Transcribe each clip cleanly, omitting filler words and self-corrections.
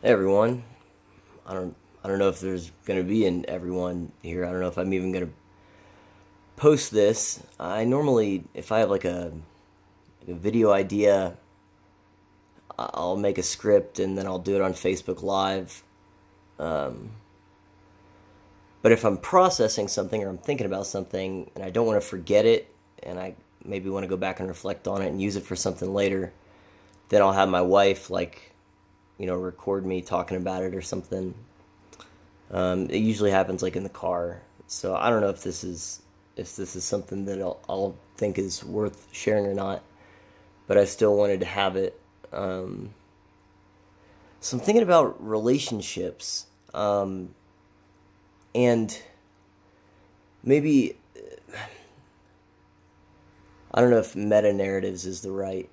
Hey everyone. I don't know if there's gonna be an everyone here. I don't know if I'm even gonna post this. I normally, if I have like a video idea, I'll make a script and then I'll do it on Facebook Live. Um, but if I'm processing something or I'm thinking about something and I don't want to forget it, and I maybe want to go back and reflect on it and use it for something later, then I'll have my wife record me talking about it or something. It usually happens like in the car. So I don't know if this is something that I'll think is worth sharing or not, but I still wanted to have it. So I'm thinking about relationships, and maybe I don't know if meta narratives is the right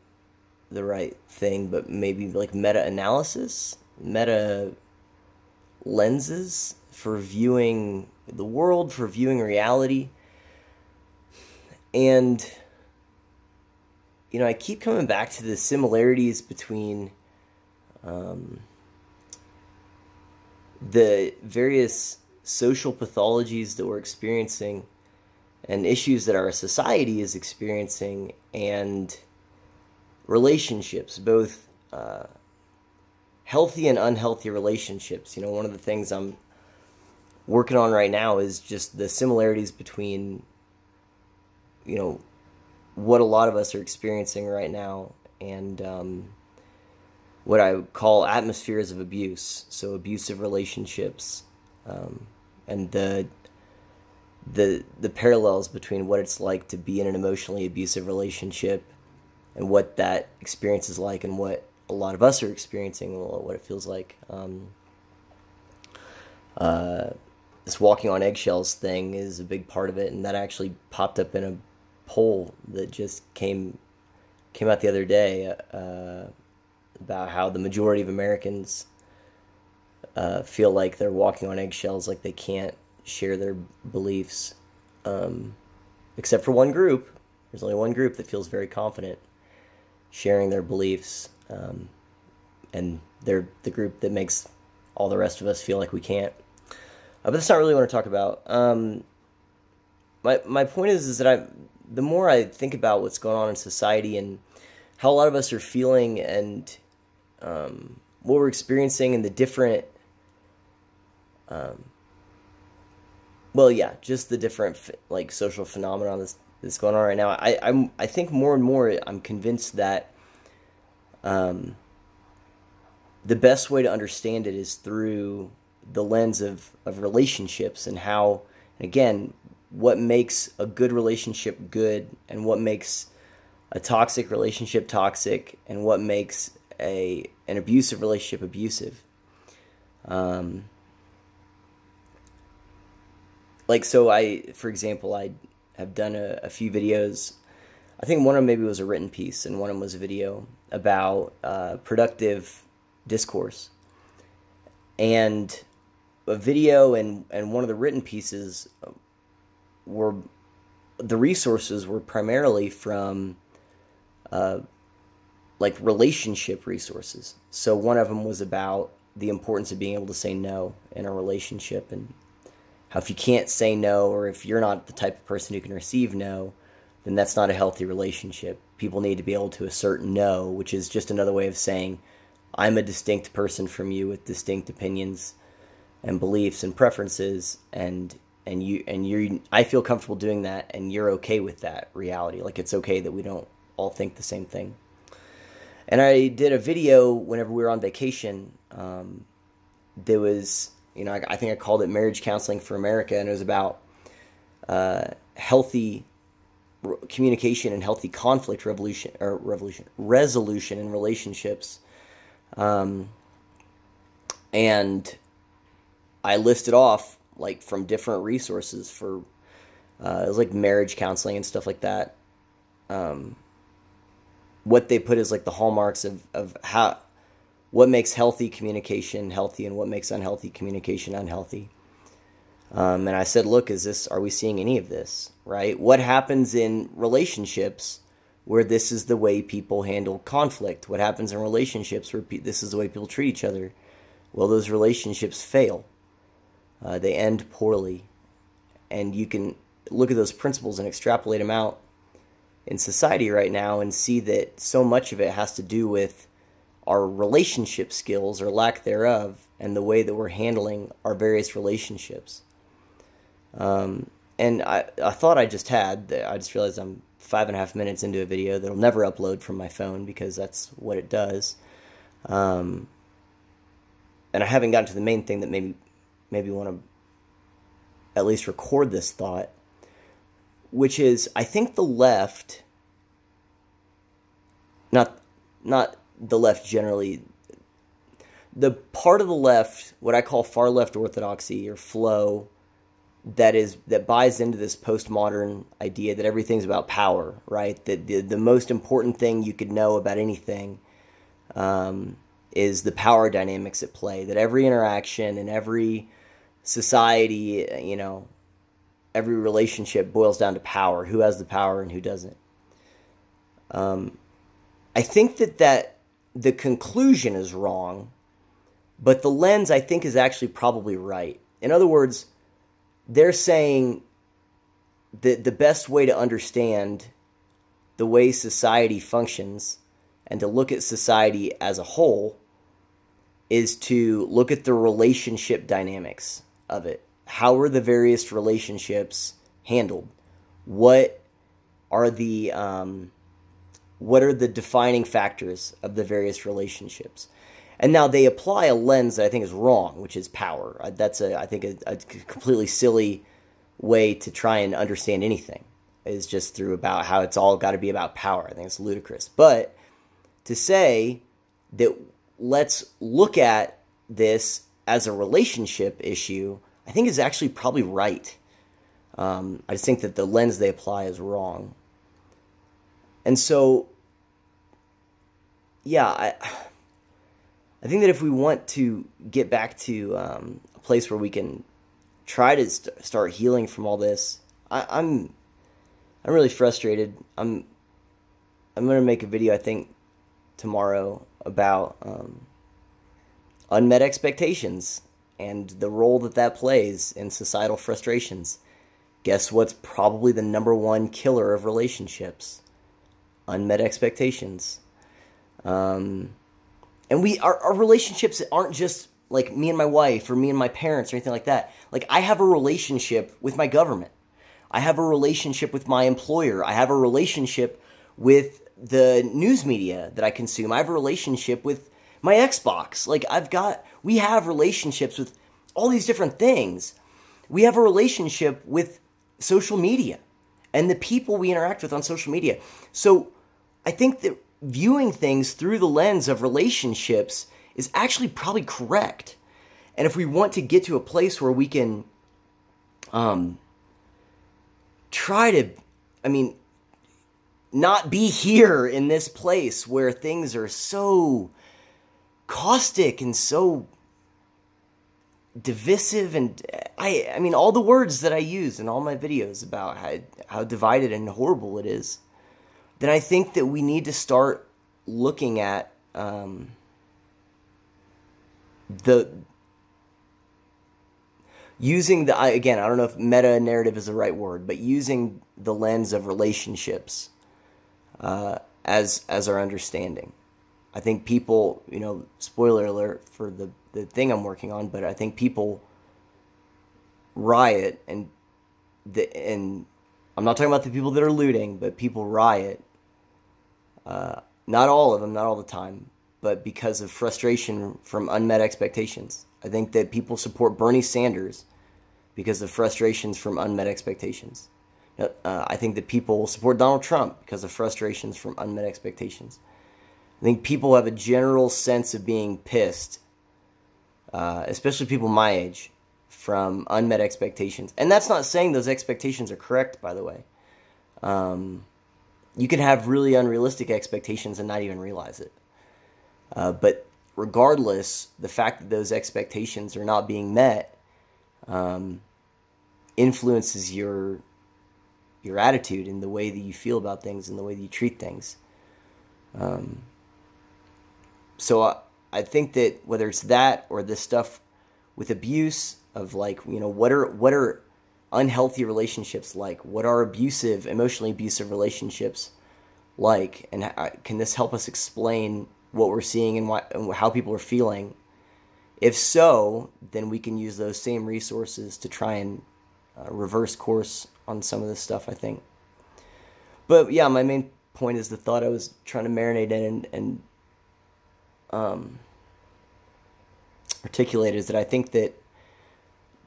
thing, but maybe like meta analysis, meta lenses for viewing the world, for viewing reality. And, I keep coming back to the similarities between the various social pathologies that we're experiencing and issues that our society is experiencing, and relationships, both healthy and unhealthy relationships. One of the things I'm working on right now is just the similarities between, what a lot of us are experiencing right now and what I call atmospheres of abuse. So abusive relationships, and the parallels between what it's like to be in an emotionally abusive relationship and what that experience is like, and what a lot of us are experiencing, and what it feels like. This walking on eggshells thing is a big part of it, and that actually popped up in a poll that just came out the other day, about how the majority of Americans feel like they're walking on eggshells, like they can't share their beliefs, except for one group. There's only one group that feels very confident sharing their beliefs, and they're the group that makes all the rest of us feel like we can't. But that's not really what I want to talk about. My point is that the more I think about what's going on in society and how a lot of us are feeling, and what we're experiencing, and the different, just the different like social phenomenon that's going on right now. I think more and more I'm convinced that the best way to understand it is through the lens of relationships, and how, again, what makes a good relationship good, and what makes a toxic relationship toxic, and what makes an abusive relationship abusive. For example, I have done a few videos. I think one of them maybe was a written piece, and one of them was a video about productive discourse. And a video and one of the written pieces the resources were primarily from relationship resources. So one of them was about the importance of being able to say no in a relationship, and how if you can't say no, or if you're not the type of person who can receive no, then that's not a healthy relationship. People need to be able to assert no, which is just another way of saying, I'm a distinct person from you with distinct opinions and beliefs and preferences, and I feel comfortable doing that, and you're okay with that reality. Like, it's okay that we don't all think the same thing. And I did a video whenever we were on vacation. There was, I think I called it Marriage Counseling for America, and it was about healthy communication and healthy conflict resolution in relationships. And I listed off, like, from different resources for, it was like marriage counseling and stuff like that. What they put as like the hallmarks of what makes healthy communication healthy, and what makes unhealthy communication unhealthy. And I said, look, are we seeing any of this, right? What happens in relationships where this is the way people handle conflict? What happens in relationships where this is the way people treat each other? well, those relationships fail. They end poorly. And you can look at those principles and extrapolate them out in society right now and see that so much of it has to do with our relationship skills or lack thereof and the way that we're handling our various relationships. And I thought I just realized I'm 5.5 minutes into a video that'll never upload from my phone because that's what it does. And I haven't gotten to the main thing that maybe want to at least record this thought, which is I think the left, not the left generally, the part of the left, what I call far-left orthodoxy or flow, that buys into this postmodern idea that everything's about power, right? That the most important thing you could know about anything is the power dynamics at play. That every interaction and every society, every relationship boils down to power. Who has the power and who doesn't? I think that the conclusion is wrong, but the lens, I think, is actually probably right. In other words, they're saying that the best way to understand the way society functions and to look at society as a whole is to look at the relationship dynamics of it. How are the various relationships handled? What are the defining factors of the various relationships? And now they apply a lens that I think is wrong, which is power. That's I think a completely silly way to try and understand anything, is just through about how it's all got to be about power. I think it's ludicrous. But to say that let's look at this as a relationship issue, I think is actually probably right. I just think that the lens they apply is wrong. And so, yeah, I think that if we want to get back to a place where we can try to start healing from all this, I'm really frustrated. I'm going to make a video, I think, tomorrow about unmet expectations and the role that plays in societal frustrations. Guess what's probably the number one killer of relationships? Unmet expectations. And our relationships aren't just like me and my wife or me and my parents or anything like that. Like, I have a relationship with my government. I have a relationship with my employer. I have a relationship with the news media that I consume. I have a relationship with my Xbox. Like, we have relationships with all these different things. We have a relationship with social media and the people we interact with on social media. So I think that viewing things through the lens of relationships is actually probably correct. And if we want to get to a place where we can try to, not be here in this place where things are so caustic and so divisive, and I mean all the words that I use in all my videos about how divided and horrible it is, then I think that we need to start looking at using again, I don't know if meta-narrative is the right word, but using the lens of relationships as our understanding. I think people, spoiler alert for the thing I'm working on, but I think people riot, and I'm not talking about the people that are looting, but people riot. Not all of them, not all the time, but because of frustration from unmet expectations. I think that people support Bernie Sanders because of frustrations from unmet expectations. I think that people support Donald Trump because of frustrations from unmet expectations. I think people have a general sense of being pissed, especially people my age, from unmet expectations. And that's not saying those expectations are correct, by the way. You can have really unrealistic expectations and not even realize it. But regardless, the fact that those expectations are not being met influences your attitude and the way that you feel about things and the way that you treat things. So I think that whether it's that or this stuff with abuse of like, what are unhealthy relationships like? What are emotionally abusive relationships like? And can this help us explain what we're seeing and how people are feeling? If so, then we can use those same resources to try and reverse course on some of this stuff, I think. But yeah, my main point is the thought I was trying to marinate in and articulate is that I think that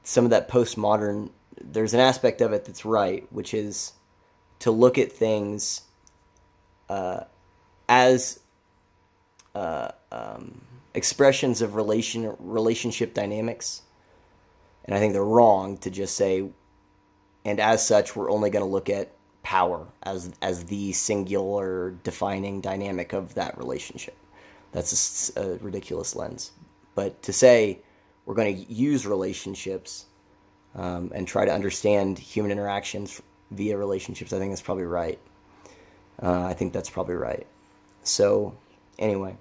some of that postmodern, there's an aspect of it that's right, which is to look at things as expressions of relationship dynamics. And I think they're wrong to just say, and as such, we're only going to look at power as the singular defining dynamic of that relationship. That's a ridiculous lens. But to say we're going to use relationships and try to understand human interactions via relationships, I think that's probably right. I think that's probably right. So, anyway,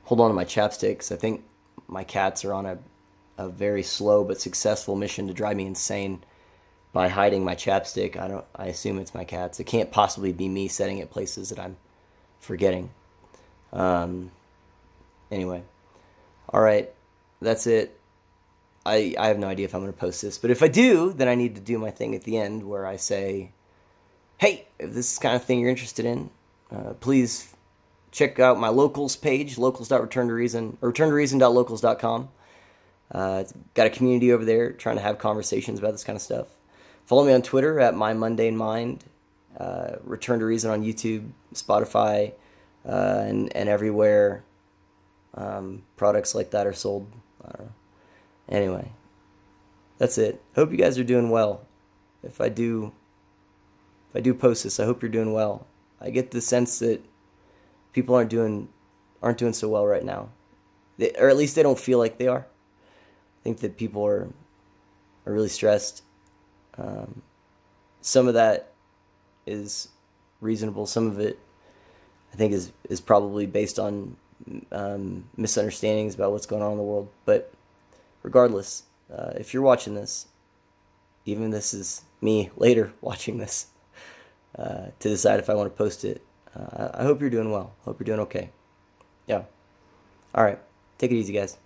hold on to my chapsticks. I think my cats are on a very slow but successful mission to drive me insane by hiding my chapstick. I assume it's my cats. It can't possibly be me setting it places that I'm forgetting. Anyway, all right, that's it. I have no idea if I'm going to post this, but if I do, then I need to do my thing at the end where I say, hey, if this is the kind of thing you're interested in, please check out my locals page, locals.returntoreason, or returntoreason.locals.com. It's got a community over there trying to have conversations about this kind of stuff. Follow me on Twitter at MyMundaneMind, Return to Reason on YouTube, Spotify, and everywhere products like that are sold. I don't know. Anyway, that's it. Hope you guys are doing well. If I do post this, I hope you're doing well. I get the sense that people aren't doing so well right now, or at least they don't feel like they are. I think that people are really stressed. Some of that is reasonable. Some of it, I think, is probably based on misunderstandings about what's going on in the world. But regardless, if you're watching this, even this is me later watching this, to decide if I want to post it, I hope you're doing well. Hope you're doing okay. Yeah. All right. Take it easy, guys.